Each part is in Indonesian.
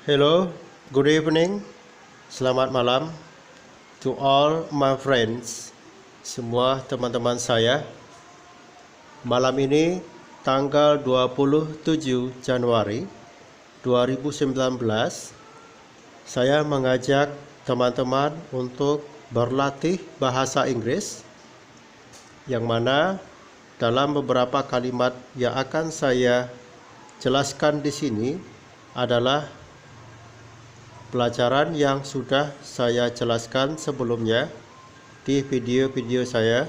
Hello, good evening, selamat malam to all my friends, semua teman-teman saya. Malam ini tanggal 27 Januari 2019, saya mengajak teman-teman untuk berlatih bahasa Inggris, yang mana dalam beberapa kalimat yang akan saya jelaskan di sini adalah pelajaran yang sudah saya jelaskan sebelumnya di video-video saya.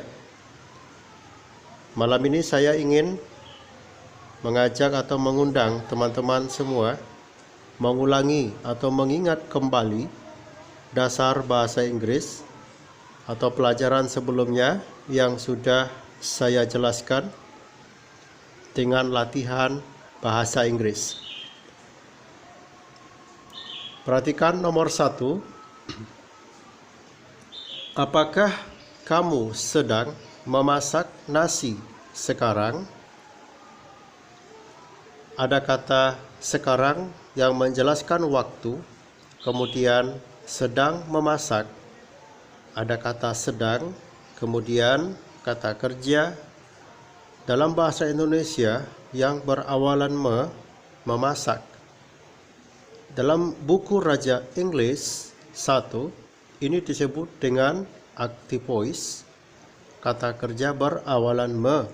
Malam ini saya ingin mengajak atau mengundang teman-teman semua mengulangi atau mengingat kembali dasar bahasa Inggris atau pelajaran sebelumnya yang sudah saya jelaskan dengan latihan bahasa Inggris. Perhatikan nomor 1. Apakah kamu sedang memasak nasi sekarang? Ada kata sekarang yang menjelaskan waktu, kemudian sedang memasak. Ada kata sedang, kemudian kata kerja dalam bahasa Indonesia yang berawalan memasak. Dalam buku Raja English 1, ini disebut dengan active voice, kata kerja berawalan me.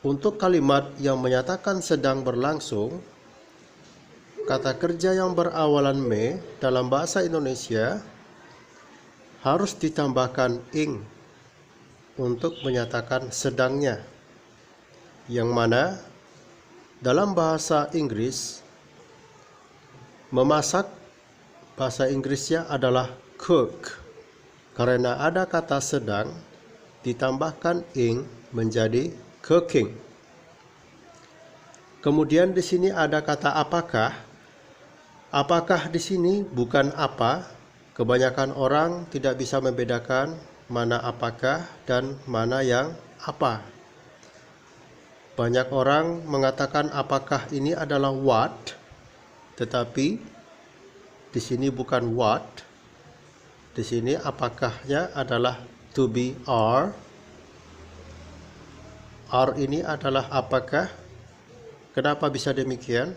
Untuk kalimat yang menyatakan sedang berlangsung, kata kerja yang berawalan me dalam bahasa Indonesia harus ditambahkan ing untuk menyatakan sedangnya, yang mana dalam bahasa Inggris memasak bahasa Inggrisnya adalah cook. Karena ada kata sedang ditambahkan ing menjadi cooking. Kemudian di sini ada kata apakah. Apakah di sini bukan apa. Kebanyakan orang tidak bisa membedakan mana apakah dan mana yang apa. Banyak orang mengatakan apakah ini adalah what, tetapi di sini bukan what. Di sini apakahnya adalah to be are. Are ini adalah apakah. Kenapa bisa demikian?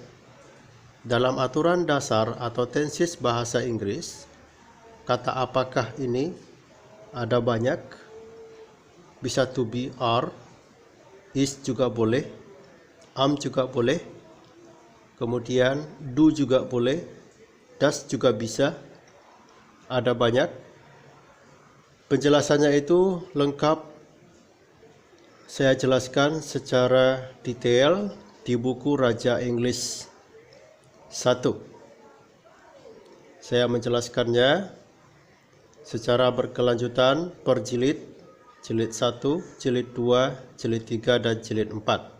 Dalam aturan dasar atau tenses bahasa Inggris, kata apakah ini ada banyak. Bisa to be, are, is juga boleh, am juga boleh, kemudian do juga boleh, does juga bisa. Ada banyak. Penjelasannya itu lengkap saya jelaskan secara detail di buku Raja English 1. Saya menjelaskannya secara berkelanjutan per jilid 1, jilid 2, jilid 3, dan jilid 4.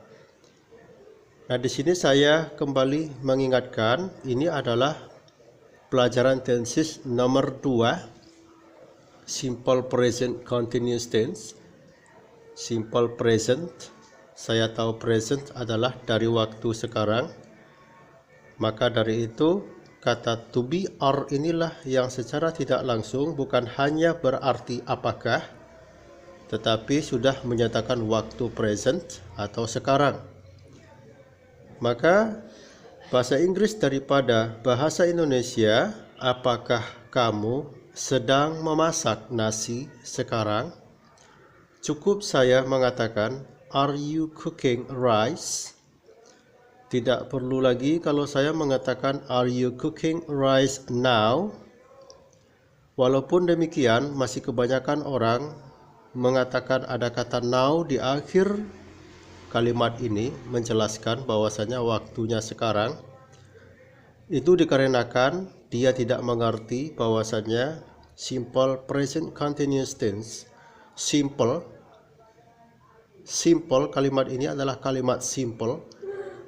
Nah, di sini saya kembali mengingatkan ini adalah pelajaran tenses nomor 2, simple present continuous tense. Simple present, saya tahu present adalah dari waktu sekarang. Maka dari itu kata to be or inilah yang secara tidak langsung bukan hanya berarti apakah, tetapi sudah menyatakan waktu present atau sekarang. Maka bahasa Inggris daripada bahasa Indonesia, apakah kamu sedang memasak nasi sekarang? Cukup saya mengatakan, are you cooking rice? Tidak perlu lagi kalau saya mengatakan, are you cooking rice now? Walaupun demikian, masih kebanyakan orang mengatakan ada kata now di akhir kalimat ini menjelaskan bahwasanya waktunya sekarang. Itu dikarenakan dia tidak mengerti bahwasanya simple present continuous tense, simple kalimat ini adalah kalimat simple.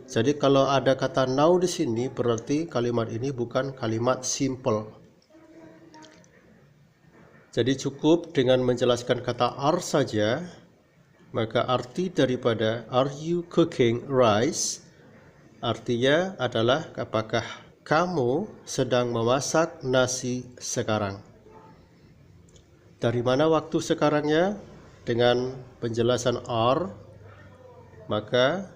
Jadi kalau ada kata now di sini berarti kalimat ini bukan kalimat simple. Jadi cukup dengan menjelaskan kata are saja, maka arti daripada are you cooking rice Artinya adalah apakah kamu sedang memasak nasi sekarang. Dari mana waktu sekarangnya? Dengan penjelasan are, maka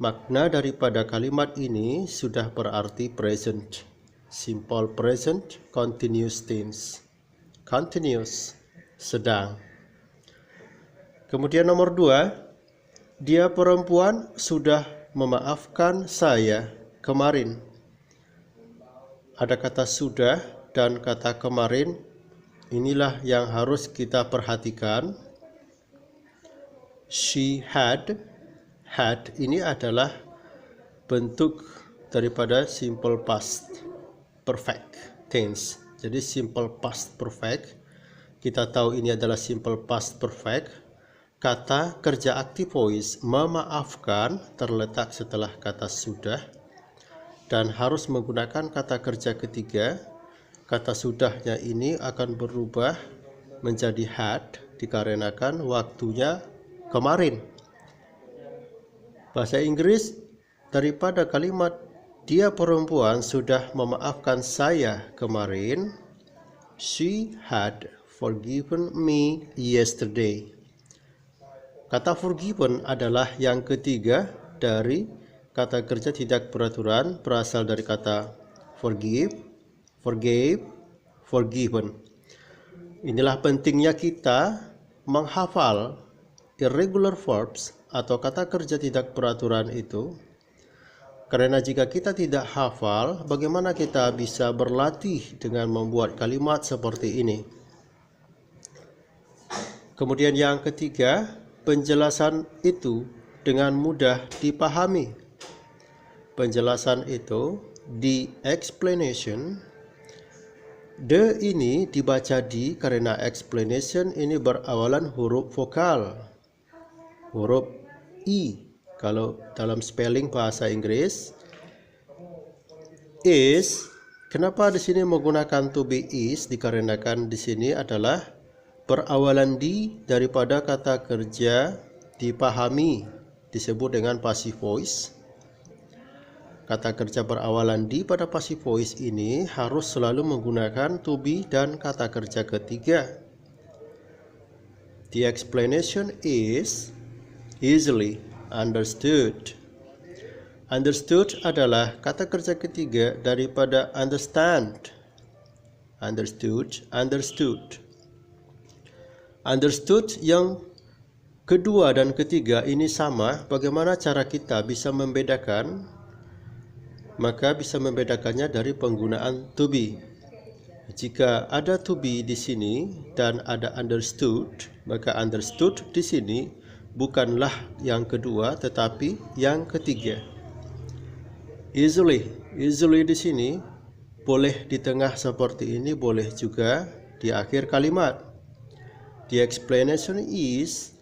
makna daripada kalimat ini sudah berarti present. Simple present, continuous tense. Continuous, sedang. Kemudian nomor 2, dia perempuan sudah memaafkan saya kemarin. Ada kata sudah dan kata kemarin. Inilah yang harus kita perhatikan. She had ini adalah bentuk daripada simple past perfect tense. Jadi simple past perfect, kita tahu ini adalah simple past perfect. Kata kerja active voice memaafkan terletak setelah kata sudah dan harus menggunakan kata kerja ketiga. Kata sudahnya ini akan berubah menjadi had dikarenakan waktunya kemarin. Bahasa Inggris daripada kalimat dia perempuan sudah memaafkan saya kemarin. She had forgiven me yesterday. Kata forgiven adalah yang ketiga dari kata kerja tidak beraturan, berasal dari kata forgive, forgave, forgiven. Inilah pentingnya kita menghafal irregular verbs atau kata kerja tidak beraturan itu. Karena jika kita tidak hafal, bagaimana kita bisa berlatih dengan membuat kalimat seperti ini? Kemudian yang ketiga, penjelasan itu dengan mudah dipahami. Penjelasan itu, the explanation. The ini dibaca di karena explanation ini berawalan huruf vokal, huruf I. Kalau dalam spelling bahasa Inggris, is, kenapa di sini menggunakan to be is? Dikarenakan di sini adalah berawalan di daripada kata kerja dipahami, disebut dengan passive voice. Kata kerja berawalan di pada passive voice ini harus selalu menggunakan to be dan kata kerja ketiga. The explanation is easily understood. Understood adalah kata kerja ketiga daripada understand. Understood, understood. Understood yang kedua dan ketiga ini sama. Bagaimana cara kita bisa membedakan? Maka bisa membedakannya dari penggunaan to be. Jika ada to be di sini dan ada understood, maka understood di sini bukanlah yang kedua tetapi yang ketiga. Easily di sini boleh di tengah seperti ini, boleh juga di akhir kalimat. The explanation is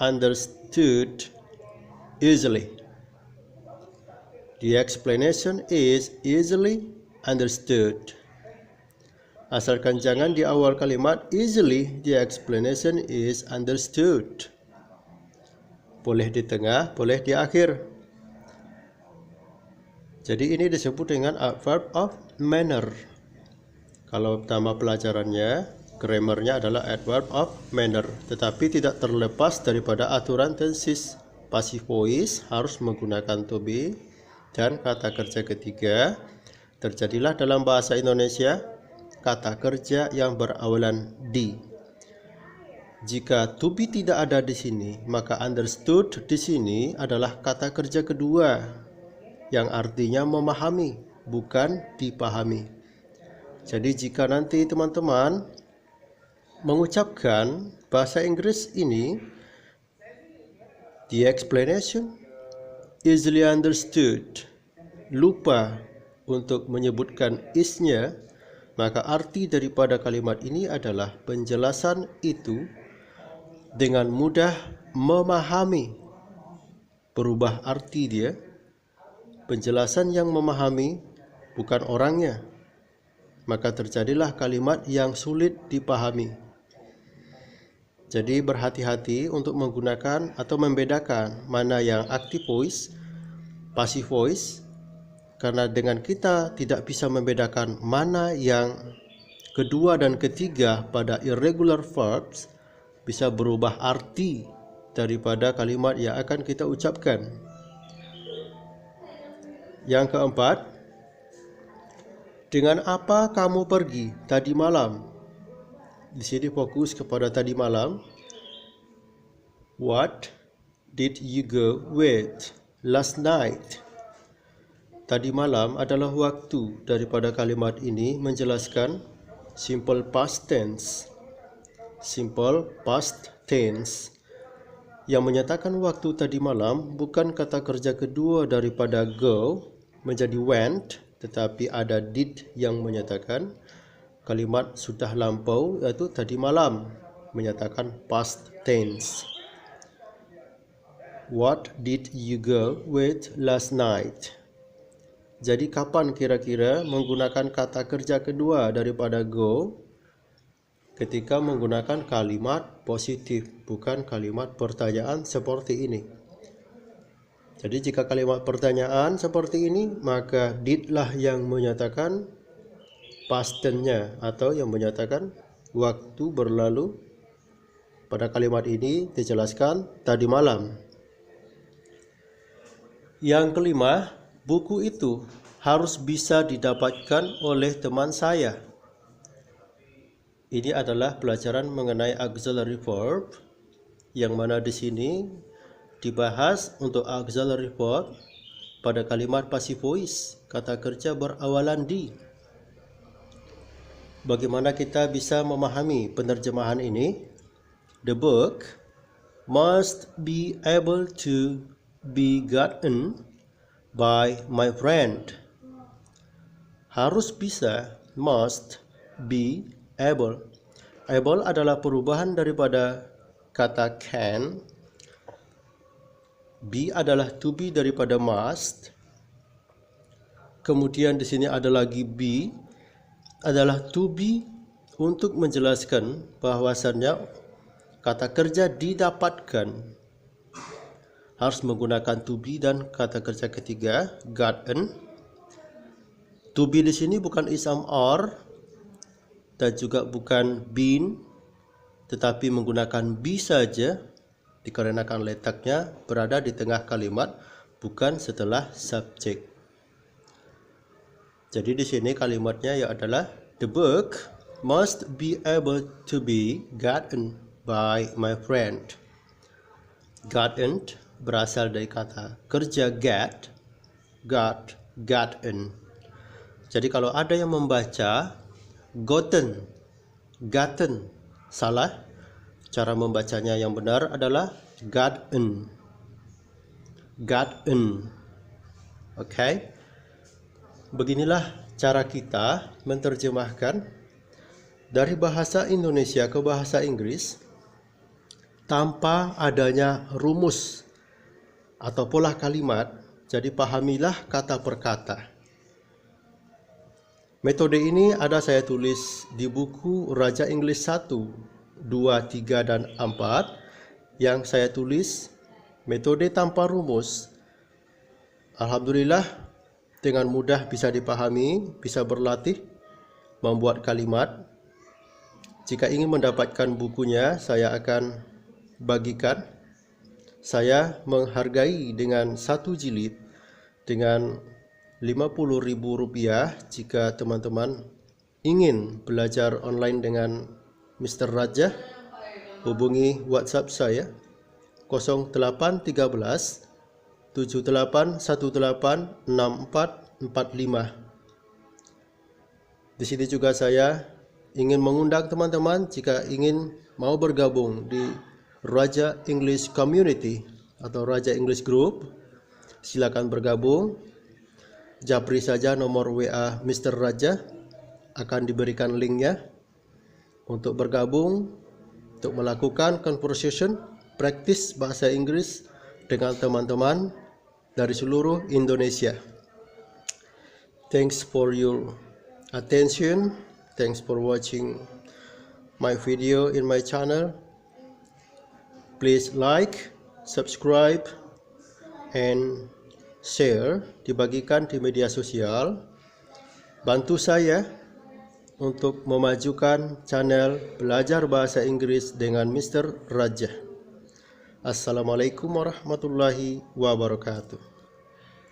understood easily. The explanation is easily understood. Asalkan jangan di awal kalimat easily, the explanation is understood. Boleh di tengah, boleh di akhir. Jadi ini disebut dengan adverb of manner. Kalau nama pelajarannya, grammarnya adalah adverb of manner. Tetapi tidak terlepas daripada aturan tenses. Passive voice harus menggunakan to be dan kata kerja ketiga. Terjadilah dalam bahasa Indonesia kata kerja yang berawalan di. Jika to be tidak ada di sini, maka understood di sini adalah kata kerja kedua yang artinya memahami, bukan dipahami. Jadi jika nanti teman-teman mengucapkan bahasa Inggris ini, the explanation easily understood, lupa untuk menyebutkan is-nya, maka arti daripada kalimat ini adalah penjelasan itu dengan mudah memahami. Berubah arti dia. Penjelasan yang memahami bukan orangnya. Maka terjadilah kalimat yang sulit dipahami. Jadi berhati-hati untuk menggunakan atau membedakan mana yang active voice, passive voice, karena dengan kita tidak bisa membedakan mana yang kedua dan ketiga pada irregular verbs, bisa berubah arti daripada kalimat yang akan kita ucapkan. Yang keempat, dengan apa kamu pergi tadi malam? Di sini fokus kepada tadi malam. What did you go with last night? Tadi malam adalah waktu daripada kalimat ini menjelaskan simple past tense. Simple past tense yang menyatakan waktu tadi malam bukan kata kerja kedua daripada go menjadi went, tetapi ada did yang menyatakan kalimat sudah lampau, yaitu tadi malam, menyatakan past tense. What did you go with last night? Jadi kapan kira-kira menggunakan kata kerja kedua daripada go ketika menggunakan kalimat positif, bukan kalimat pertanyaan seperti ini. Jadi jika kalimat pertanyaan seperti ini, maka did lah yang menyatakan past tense-nya atau yang menyatakan waktu berlalu. Pada kalimat ini dijelaskan tadi malam. Yang kelima, buku itu harus bisa didapatkan oleh teman saya. Ini adalah pelajaran mengenai auxiliary verb, yang mana di sini dibahas untuk auxiliary verb pada kalimat passive voice, kata kerja berawalan di. Bagaimana kita bisa memahami penerjemahan ini? The book must be able to be gotten by my friend. Harus bisa, must be able. Able adalah perubahan daripada kata can. Be adalah to be daripada must. Kemudian di sini ada lagi be adalah to be untuk menjelaskan bahwasannya kata kerja didapatkan harus menggunakan to be dan kata kerja ketiga gotten. To be di sini bukan isam or dan juga bukan been, tetapi menggunakan be saja dikarenakan letaknya berada di tengah kalimat, bukan setelah subjek. Jadi di sini kalimatnya ya adalah the book must be able to be gotten by my friend. Gotten berasal dari kata kerja get, got, gotten. Jadi kalau ada yang membaca gotten, gotten, salah. Cara membacanya yang benar adalah gotten, gotten. Oke. Beginilah cara kita menerjemahkan dari bahasa Indonesia ke bahasa Inggris tanpa adanya rumus atau pola kalimat. Jadi pahamilah kata per kata. Metode ini ada saya tulis di buku Raja Inggris 1, 2, 3, dan 4 yang saya tulis metode tanpa rumus. Alhamdulillah dengan mudah bisa dipahami, bisa berlatih membuat kalimat. Jika ingin mendapatkan bukunya, saya akan bagikan. Saya menghargai dengan satu jilid dengan Rp50.000. Jika teman-teman ingin belajar online dengan Mr. Raja, hubungi WhatsApp saya 0813 78186445. Di sini juga saya ingin mengundang teman-teman jika ingin mau bergabung di Raja English Community atau Raja English Group, silakan bergabung. Japri saja nomor WA Mr. Raja, akan diberikan linknya untuk bergabung, untuk melakukan conversation, praktis bahasa Inggris dengan teman-teman dari seluruh Indonesia. Thanks for your attention. Thanks for watching my video in my channel. Please like, subscribe, and share, dibagikan di media sosial. Bantu saya untuk memajukan channel Belajar Bahasa Inggris dengan Mr. Rajah. Assalamualaikum warahmatullahi wabarakatuh.